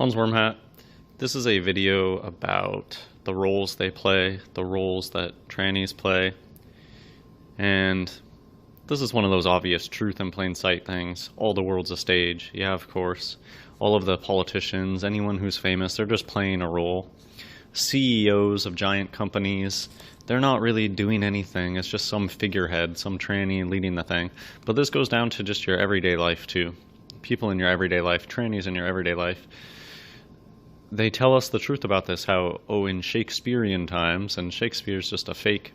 Hans Wormhat. This is a video about the roles they play, the roles that trannies play, and this is one of those obvious truth in plain sight things. All the world's a stage. Yeah, of course. All of the politicians, anyone who's famous, they're just playing a role. CEOs of giant companies, they're not really doing anything. It's just some figurehead, some tranny leading the thing. But this goes down to just your everyday life too. People in your everyday life, trannies in your everyday life. They tell us the truth about this, how, in Shakespearean times, and Shakespeare's just a fake,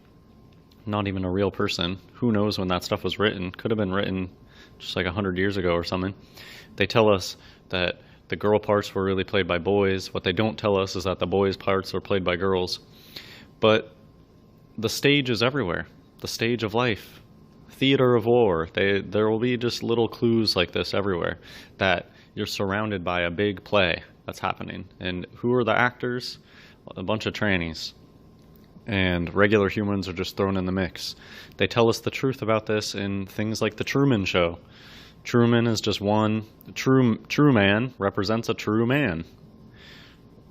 not even a real person. Who knows when that stuff was written? Could have been written just like 100 years ago or something. They tell us that the girl parts were really played by boys. What they don't tell us is that the boys' parts were played by girls. But the stage is everywhere. The stage of life. Theater of war. There will be just little clues like this everywhere, that you're surrounded by a big play that's happening. And who are the actors? A bunch of trannies. And regular humans are just thrown in the mix. They tell us the truth about this in things like The Truman Show. Truman is just one. True man represents a true man.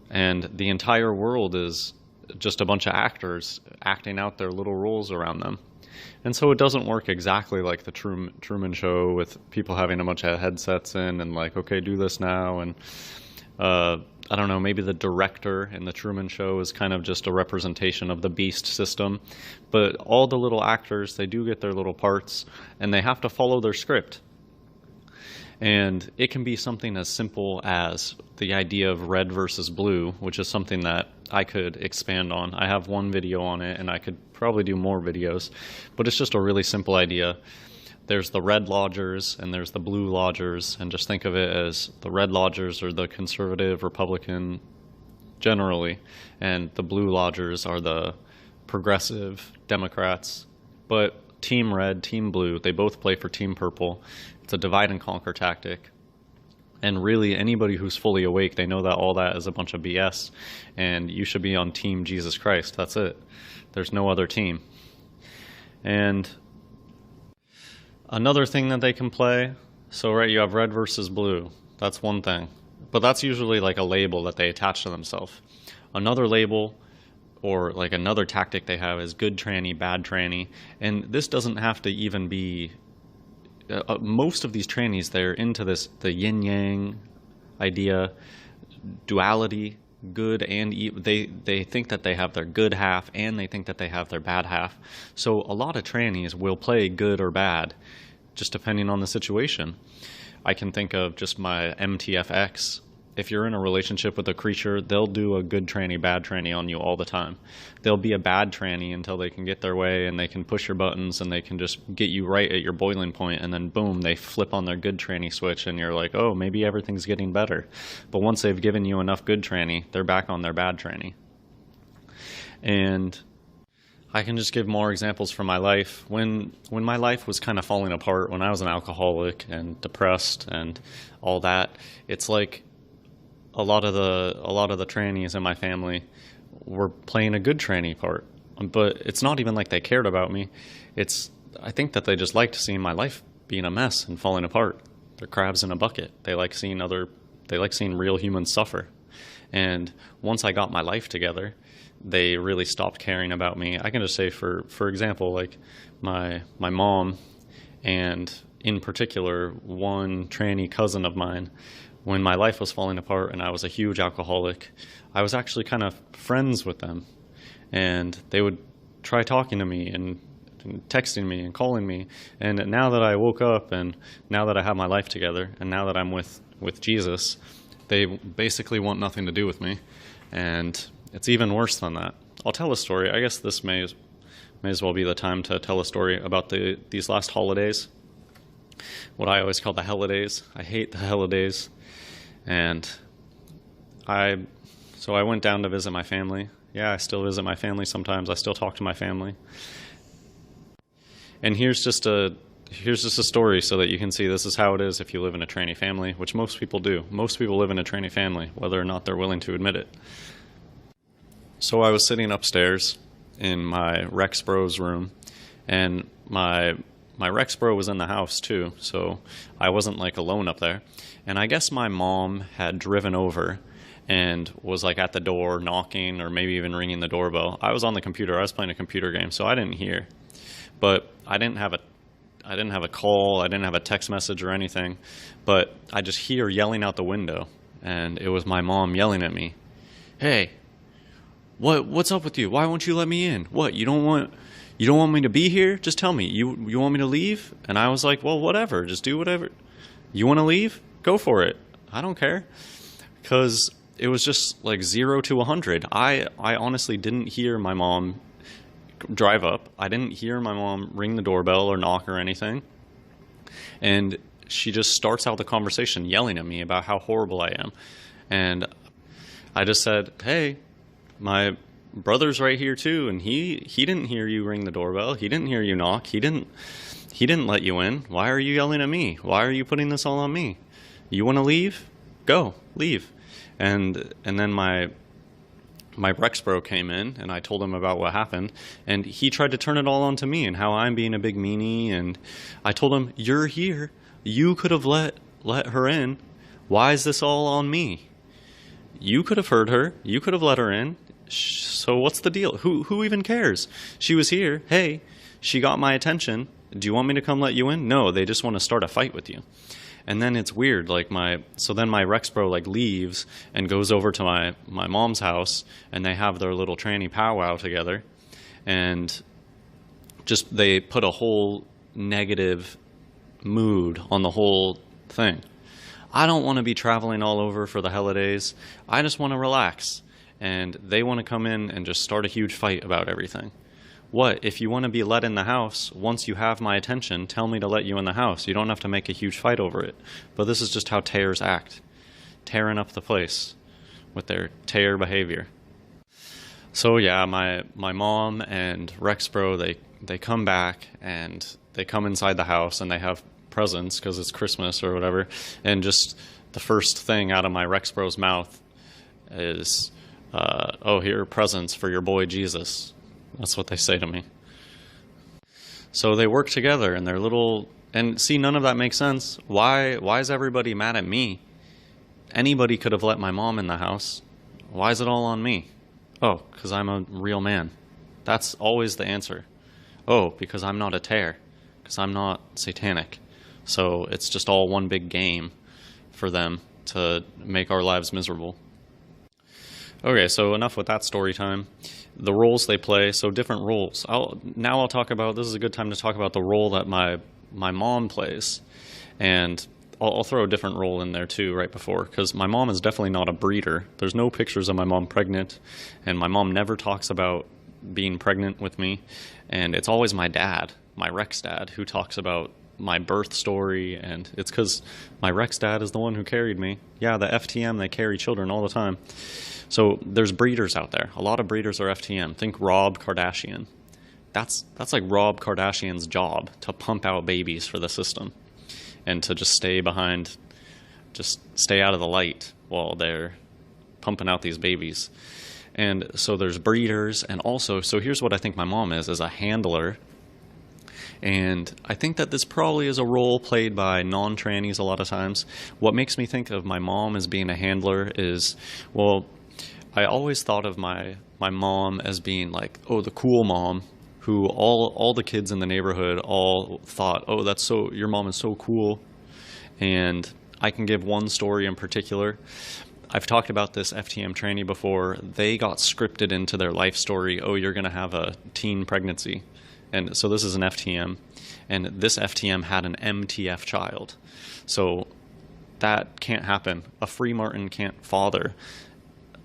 And the entire world is just a bunch of actors acting out their little roles around them. And so it doesn't work exactly like the Truman Show, with people having a bunch of headsets in and like, okay, do this now. And I don't know, maybe the director in the Truman Show is kind of just a representation of the beast system. But all the little actors, they do get their little parts, and they have to follow their script. And it can be something as simple as the idea of red versus blue, which is something that I could expand on. I have one video on it, and I could probably do more videos, but it's just a really simple idea. There's the red lodgers and there's the blue lodgers, and just think of it as the red lodgers are the conservative Republican generally, and the blue lodgers are the progressive Democrats. But Team Red, Team Blue, they both play for Team Purple. It's a divide and conquer tactic. And really, anybody who's fully awake, they know that all that is a bunch of BS, and you should be on Team Jesus Christ. That's it. There's no other team. And another thing that they can play, so right, you have red versus blue. That's one thing. But that's usually like a label that they attach to themselves. Another label, or like another tactic they have, is good tranny, bad tranny. And this doesn't have to even be... most of these trannies, they're into this, the yin-yang idea, duality, good and evil. They think that they have their good half, and they think that they have their bad half. So a lot of trannies will play good or bad, just depending on the situation. I can think of just my MTFX. If you're in a relationship with a creature, they'll do a good tranny, bad tranny on you all the time. They'll be a bad tranny until they can get their way, and they can push your buttons, and they can just get you right at your boiling point, and then boom, they flip on their good tranny switch, and you're like, oh, maybe everything's getting better. But once they've given you enough good tranny, they're back on their bad tranny. And I can just give more examples from my life. When my life was kind of falling apart, when I was an alcoholic and depressed and all that, it's like a lot of the trannies in my family were playing a good tranny part. But it's not even like they cared about me. I think that they just liked seeing my life being a mess and falling apart. They're crabs in a bucket. They like seeing real humans suffer. And once I got my life together, they really stopped caring about me. I can just say, for example, like my mom, and in particular one tranny cousin of mine, when my life was falling apart and I was a huge alcoholic, I was actually kind of friends with them. And they would try talking to me and texting me and calling me. And now that I woke up, and now that I have my life together, and now that I'm with Jesus, they basically want nothing to do with me. And it's even worse than that. I'll tell a story. I guess this may as well be the time to tell a story about these last holidays. What I always call the holidays. I hate the holidays. And so I went down to visit my family. Yeah, I still visit my family sometimes. I still talk to my family. And here's just a story so that you can see this is how it is if you live in a tranny family, which most people do. Most people live in a tranny family, whether or not they're willing to admit it. So I was sitting upstairs in my Rex Bros room, and my my Rexpro was in the house too, so I wasn't like alone up there. And I guess my mom had driven over and was like at the door knocking or maybe even ringing the doorbell. I was on the computer. I was playing a computer game, so I didn't hear. But I didn't have a call, I didn't have a text message or anything, but I just hear yelling out the window, and it was my mom yelling at me. Hey, what's up with you? Why won't you let me in? What, you don't want me to be here? Just tell me. You want me to leave? And I was like, well, whatever. Just do whatever. You want to leave? Go for it. I don't care. Because it was just like 0 to 100. I honestly didn't hear my mom drive up. I didn't hear my mom ring the doorbell or knock or anything. And she just starts out the conversation yelling at me about how horrible I am. And I just said, hey, my brother's right here too, and he didn't hear you ring the doorbell. He didn't hear you knock. He didn't let you in. Why are you yelling at me? Why are you putting this all on me? You want to leave? Go, leave. And then my Rexpro came in, and I told him about what happened, and he tried to turn it all onto me and how I'm being a big meanie. And I told him, you're here. You could have let her in. Why is this all on me? You could have heard her. You could have let her in. So what's the deal? Who even cares? She was here. Hey, she got my attention. Do you want me to come let you in? No, they just want to start a fight with you. And then it's weird, like so then my Rexpro like leaves and goes over to my mom's house, and they have their little tranny powwow together, and just they put a whole negative mood on the whole thing. I don't want to be traveling all over for the holidays. I just want to relax. And they want to come in and just start a huge fight about everything. What? If you want to be let in the house, once you have my attention, tell me to let you in the house. You don't have to make a huge fight over it. But this is just how Tears act. Tearing up the place with their tear behavior. So yeah, my mom and Rexpro, they come back, and they come inside the house, and they have presents because it's Christmas or whatever. And just the first thing out of my Rexpro's mouth is, oh, here are presents for your boy Jesus. That's what they say to me. So they work together, and they're little, and see, none of that makes sense. Why is everybody mad at me? Anybody could have let my mom in the house. Why is it all on me? Oh, because I'm a real man. That's always the answer. Oh, because I'm not a tear. Because I'm not satanic. So it's just all one big game for them to make our lives miserable. Okay, so enough with that story time. The roles they play, so different roles. I'll talk about, this is a good time to talk about the role that my mom plays. And I'll throw a different role in there too right before, because my mom is definitely not a breeder. There's no pictures of my mom pregnant, and my mom never talks about being pregnant with me. And it's always my dad, my Rex dad, who talks about my birth story, and it's because my Rex dad is the one who carried me. Yeah, the FTM, they carry children all the time. So there's breeders out there. A lot of breeders are FTM. Think Rob Kardashian. That's like Rob Kardashian's job, to pump out babies for the system and to just stay behind, just stay out of the light while they're pumping out these babies. And so there's breeders, and also, so here's what I think my mom is a handler. And I think that this probably is a role played by non-trannies a lot of times. What makes me think of my mom as being a handler is, well, I always thought of my mom as being like, oh, the cool mom, who all the kids in the neighborhood all thought, oh, that's so, your mom is so cool. And I can give one story in particular. I've talked about this FTM tranny before. They got scripted into their life story, oh, you're going to have a teen pregnancy. And so this is an FTM, and this FTM had an MTF child. So that can't happen. A free Martin can't father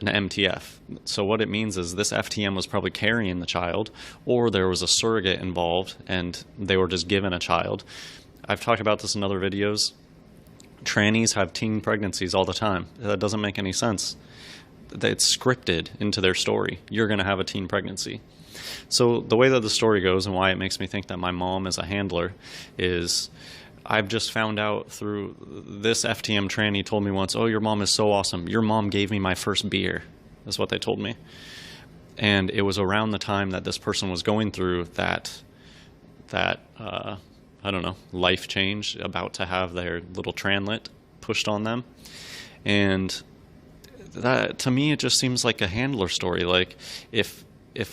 an MTF. So what it means is this FTM was probably carrying the child, or there was a surrogate involved and they were just given a child. I've talked about this in other videos. Trannies have teen pregnancies all the time. That doesn't make any sense. It's scripted into their story. You're going to have a teen pregnancy. So the way that the story goes, and why it makes me think that my mom is a handler, is I've just found out through this FTM tranny told me once, oh, your mom is so awesome. Your mom gave me my first beer, is what they told me. And it was around the time that this person was going through that I don't know, life change, about to have their little tranlet pushed on them. And that, to me, it just seems like a handler story. Like if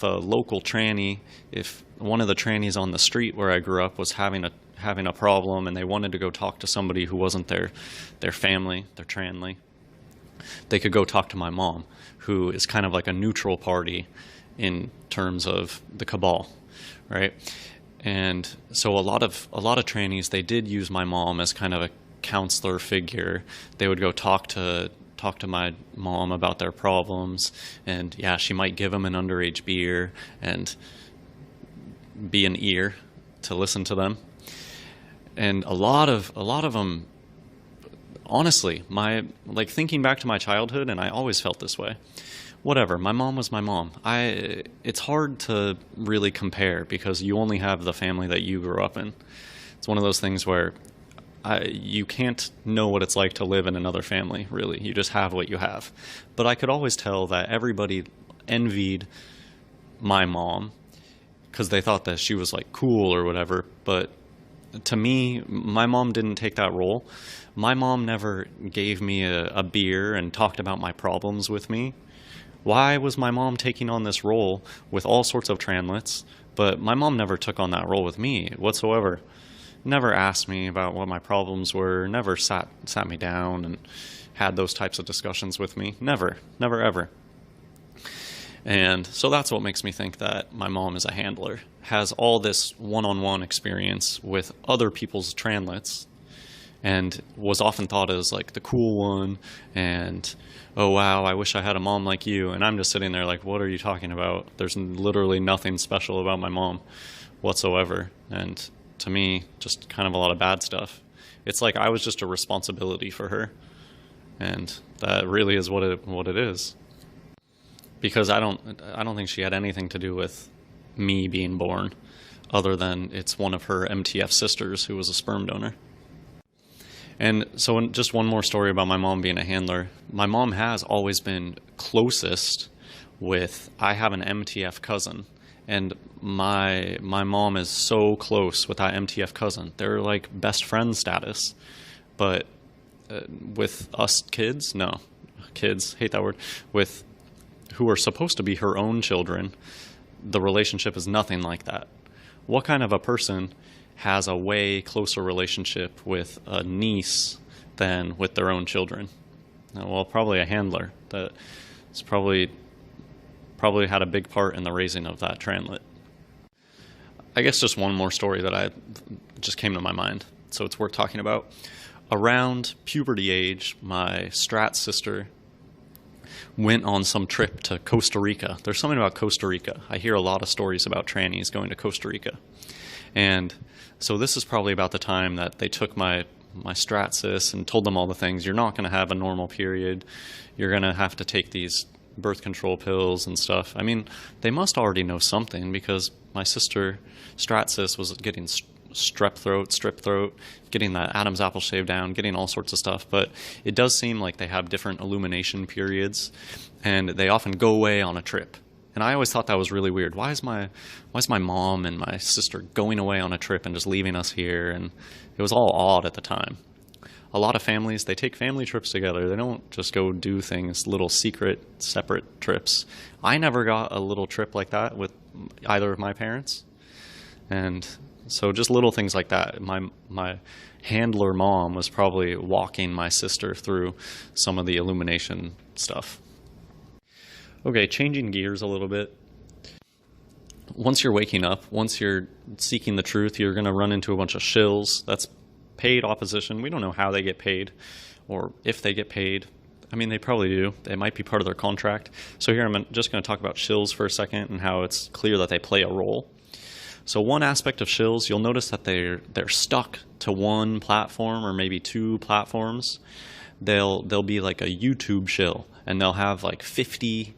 a local tranny, if one of the trannies on the street where I grew up was having a problem and they wanted to go talk to somebody who wasn't their family, their tranly, they could go talk to my mom, who is kind of like a neutral party in terms of the cabal, right? And so a lot of trannies, they did use my mom as kind of a counselor figure. They would go talk to my mom about their problems, and yeah, she might give them an underage beer and be an ear to listen to them. And a lot of them, honestly, like thinking back to my childhood, and I always felt this way. Whatever, my mom was my mom. It's hard to really compare because you only have the family that you grew up in. It's one of those things where you can't know what it's like to live in another family, really. You just have what you have. But I could always tell that everybody envied my mom because they thought that she was like cool or whatever. But to me, my mom didn't take that role. My mom never gave me a beer and talked about my problems with me. Why was my mom taking on this role with all sorts of tranlets, but my mom never took on that role with me whatsoever? Never asked me about what my problems were, never sat me down and had those types of discussions with me. Never ever. And so that's what makes me think that my mom is a handler, has all this one-on-one experience with other people's tranlets, and was often thought as like the cool one, and oh wow, I wish I had a mom like you. And I'm just sitting there like, what are you talking about? There's literally nothing special about my mom whatsoever. And to me, just kind of a lot of bad stuff. It's like I was just a responsibility for her, and that really is what it is. Because I don't think she had anything to do with me being born, other than it's one of her MTF sisters who was a sperm donor. And so just one more story about my mom being a handler. My mom has always been closest with, I have an MTF cousin, and my mom is so close with that MTF cousin. They're like best friend status. But with us kids, no. Kids, hate that word. With who are supposed to be her own children, the relationship is nothing like that. What kind of a person has a way closer relationship with a niece than with their own children? Well, probably a handler that's probably had a big part in the raising of that tranlet. I guess just one more story that just came to my mind, so it's worth talking about. Around puberty age, my strat sister went on some trip to Costa Rica. There's something about Costa Rica. I hear a lot of stories about trannies going to Costa Rica. And so this is probably about the time that they took my strat sis and told them all the things. You're not going to have a normal period. You're going to have to take these birth control pills and stuff. I mean, they must already know something, because my sister, strat sis, was getting strep throat, getting that Adam's apple shaved down, getting all sorts of stuff. But it does seem like they have different illumination periods, and they often go away on a trip. And I always thought that was really weird. Why is my mom and my sister going away on a trip and just leaving us here? And it was all odd at the time. A lot of families, they take family trips together. They don't just go do things, little secret, separate trips. I never got a little trip like that with either of my parents. And so just little things like that. My handler mom was probably walking my sister through some of the illumination stuff. Okay, changing gears a little bit. Once you're waking up, once you're seeking the truth, you're going to run into a bunch of shills. That's paid opposition. We don't know how they get paid or if they get paid. I mean, they probably do. They might be part of their contract. So here I'm just going to talk about shills for a second and how it's clear that they play a role. So one aspect of shills, you'll notice that they're stuck to one platform or maybe two platforms. They'll be like a YouTube shill, and they'll have like 50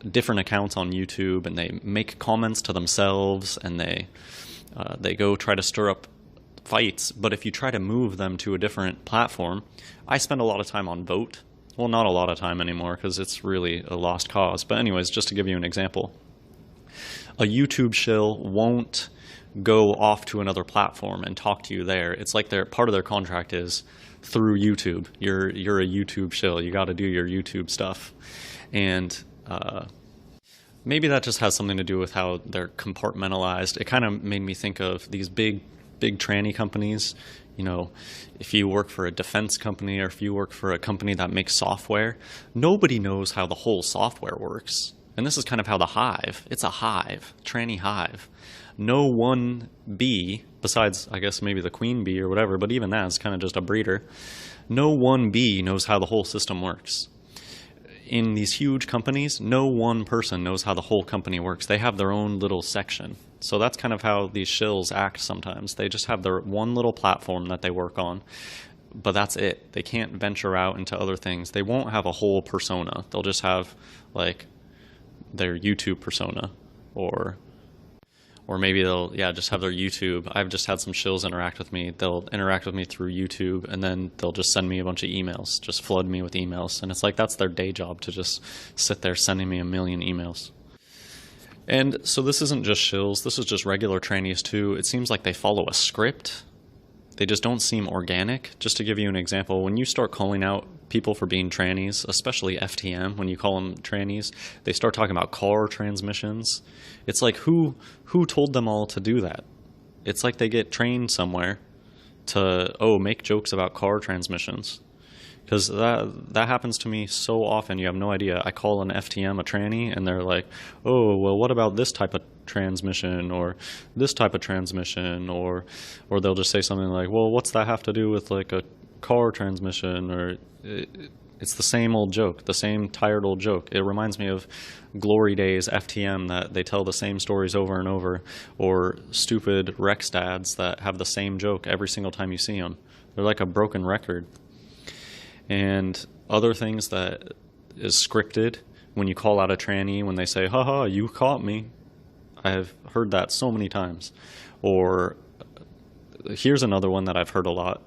different accounts on YouTube, and they make comments to themselves, and they go try to stir up fights. But if you try to move them to a different platform, I spend a lot of time on Vote. Well, not a lot of time anymore because it's really a lost cause. But anyways, just to give you an example, a YouTube shill won't go off to another platform and talk to you there. It's like their part of their contract is through YouTube. You're a YouTube shill. You got to do your YouTube stuff, and maybe that just has something to do with how they're compartmentalized. It kind of made me think of these big tranny companies. You know, if you work for a defense company or if you work for a company that makes software, nobody knows how the whole software works. And this is kind of how the hive, it's a hive, tranny hive. No one bee, besides I guess maybe the queen bee or whatever, but even that's kind of just a breeder. No one bee knows how the whole system works. In these huge companies, no one person knows how the whole company works. They have their own little section. So that's kind of how these shills act sometimes. They just have their one little platform that they work on, but that's it. They can't venture out into other things. They won't have a whole persona. They'll just have like their YouTube persona, or maybe they'll just have their YouTube. I've just had some shills interact with me. They'll interact with me through YouTube, and then they'll just send me a bunch of emails, just flood me with emails. And it's like that's their day job, to just sit there sending me a million emails. And so this isn't just shills, this is just regular trannies too. It seems like they follow a script. They just don't seem organic. Just to give you an example, when you start calling out people for being trannies, especially FTM, when you call them trannies, they start talking about car transmissions. It's like, who told them all to do that? It's like they get trained somewhere to, make jokes about car transmissions. Because that happens to me so often, you have no idea. I call an FTM a tranny, and they're like, oh, well, what about this type of transmission, or this type of transmission, or they'll just say something like, well, what's that have to do with like a car transmission? Or it's the same old joke, the same tired old joke. It reminds me of Glory Days FTM, that they tell the same stories over and over, or stupid Rex dads that have the same joke every single time you see them. They're like a broken record. And other things that is scripted, when you call out a tranny, when they say, haha, you caught me. I have heard that so many times. Or here's another one that I've heard a lot.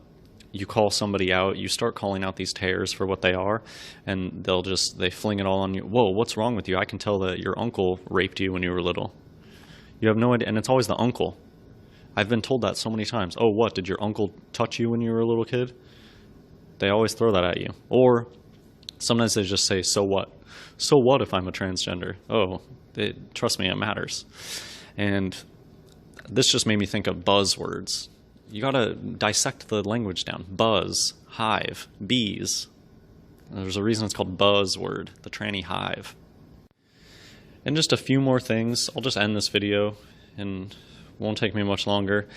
You call somebody out, you start calling out these tears for what they are, and they fling it all on you. Whoa, what's wrong with you? I can tell that your uncle raped you when you were little. You have no idea, and it's always the uncle. I've been told that so many times. Oh, what, did your uncle touch you when you were a little kid? They always throw that at you. Or sometimes they just say, so what? So what if I'm a transgender? Oh, trust me, it matters. And this just made me think of buzzwords. You gotta dissect the language down. Buzz, hive, bees. There's a reason it's called buzzword, the tranny hive. And just a few more things. I'll just end this video, and won't take me much longer.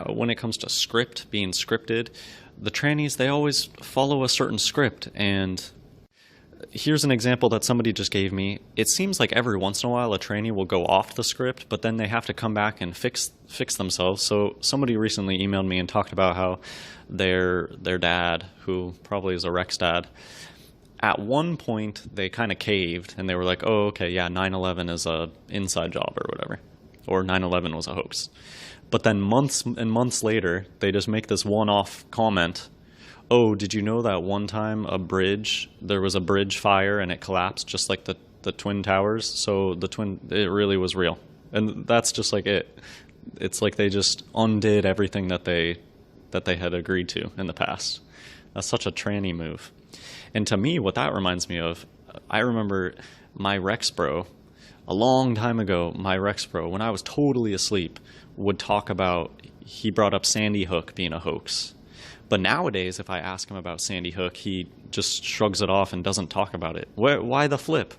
When it comes to script, being scripted, the trannies, they always follow a certain script. And here's an example that somebody just gave me. It seems like every once in a while a tranny will go off the script, but then they have to come back and fix themselves. So somebody recently emailed me and talked about how their dad, who probably is a Rex dad, at one point they kind of caved and they were like, oh, okay, yeah, 9/11 is a inside job or whatever, or 9/11 was a hoax. But then months and months later, they just make this one-off comment. Oh, did you know that one time there was a bridge fire and it collapsed just like the Twin Towers? So it really was real. And that's just like it. It's like they just undid everything that they had agreed to in the past. That's such a tranny move. And to me, what that reminds me of, I remember my Rex bro, a long time ago, my Rex bro, when I was totally asleep, would talk about, he brought up Sandy Hook being a hoax. But nowadays, if I ask him about Sandy Hook, he just shrugs it off and doesn't talk about it. Why the flip?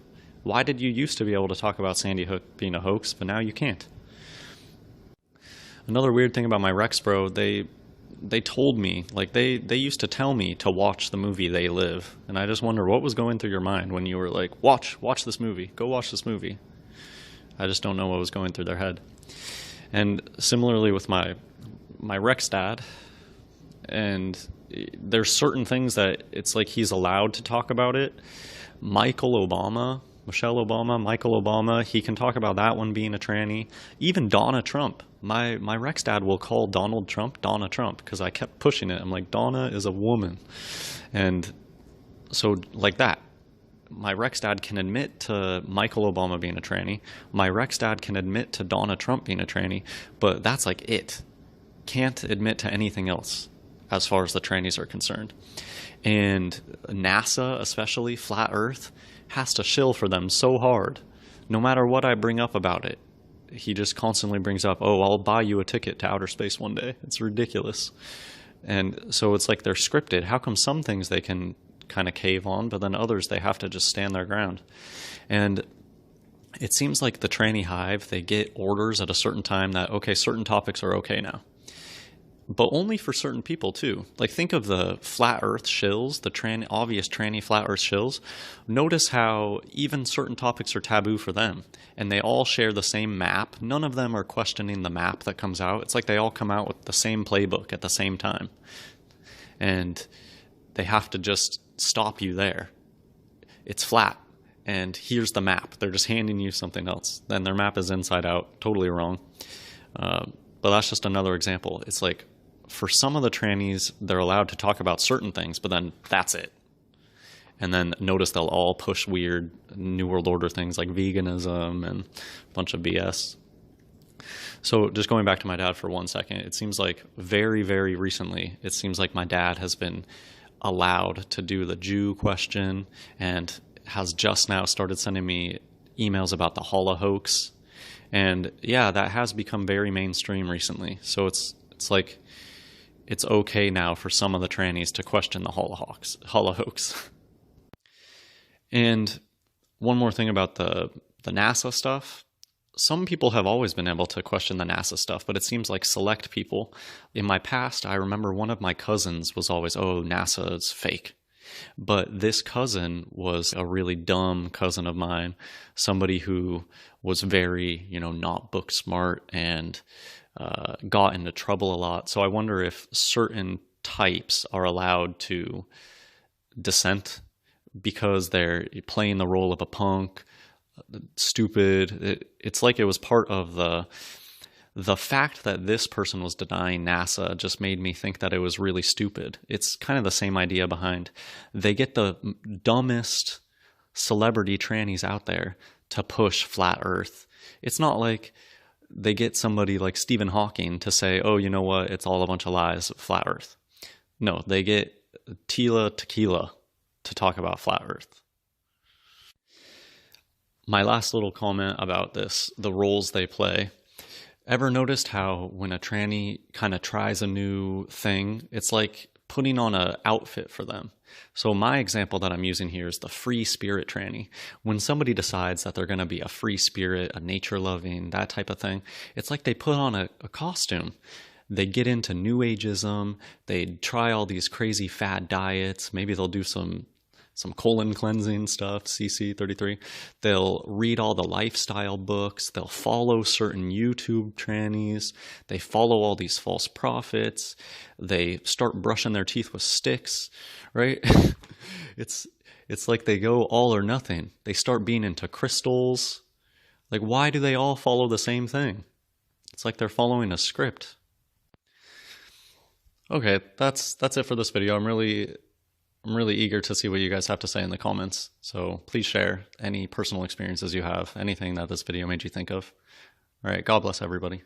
Why did you used to be able to talk about Sandy Hook being a hoax, but now you can't? Another weird thing about my Rex bro, they told me, like they used to tell me to watch the movie They Live. And I just wonder what was going through your mind when you were like, watch this movie, go watch this movie. I just don't know what was going through their head. And similarly with my Rex dad, and there's certain things that it's like he's allowed to talk about it. Michelle Obama, he can talk about that one being a tranny. Even Donna Trump. My Rex dad will call Donald Trump Donna Trump because I kept pushing it. I'm like, Donna is a woman. And so like that. my Rex dad can admit to Michael Obama being a tranny. My Rex dad can admit to Donald Trump being a tranny, but that's like it. Can't admit to anything else as far as the trannies are concerned. And NASA, especially Flat Earth, has to shill for them so hard. No matter what I bring up about it, he just constantly brings up, oh, I'll buy you a ticket to outer space one day. It's ridiculous. And so it's like they're scripted. How come some things they can kind of cave on, but then others they have to just stand their ground? And it seems like the tranny hive, they get orders at a certain time that, okay, certain topics are okay now. But only for certain people too. Like think of the flat earth shills, the obvious tranny flat earth shills. Notice how even certain topics are taboo for them. And they all share the same map. None of them are questioning the map that comes out. It's like they all come out with the same playbook at the same time. And they have to just stop you there. It's flat. And here's the map. They're just handing you something else. Then their map is inside out. Totally wrong. But that's just another example. It's like, for some of the trannies, they're allowed to talk about certain things, but then that's it. And then notice they'll all push weird New World Order things like veganism and a bunch of BS. So just going back to my dad for 1 second, it seems like very, very recently, it seems like my dad has been allowed to do the Jew question and has just now started sending me emails about the Holo hoax. And yeah, that has become very mainstream recently. So it's like it's okay now for some of the trannies to question the Holo hoax. And one more thing about the NASA stuff. Some people have always been able to question the NASA stuff, but it seems like select people. In my past, I remember one of my cousins was always, oh, NASA is fake. But this cousin was a really dumb cousin of mine, somebody who was very, not book smart and got into trouble a lot. So I wonder if certain types are allowed to dissent because they're playing the role of a punk, stupid. It's like it was part of the fact that this person was denying NASA just made me think that it was really stupid. It's kind of the same idea behind they get the dumbest celebrity trannies out there to push flat Earth. It's not like they get somebody like Stephen Hawking to say, oh, you know what, it's all a bunch of lies, flat Earth. No, they get Tila Tequila to talk about flat Earth. My last little comment about this, the roles they play. Ever noticed how when a tranny kind of tries a new thing, it's like putting on an outfit for them? So my example that I'm using here is the free spirit tranny. When somebody decides that they're going to be a free spirit, a nature loving, that type of thing, it's like they put on a costume. They get into New Ageism. They try all these crazy fad diets. Maybe they'll do some colon cleansing stuff, CC33. They'll read all the lifestyle books. They'll follow certain YouTube trannies. They follow all these false prophets. They start brushing their teeth with sticks, right? It's like they go all or nothing. They start being into crystals. Like, why do they all follow the same thing? It's like they're following a script. Okay, that's it for this video. I'm really eager to see what you guys have to say in the comments. So please share any personal experiences you have, anything that this video made you think of. All right, God bless everybody.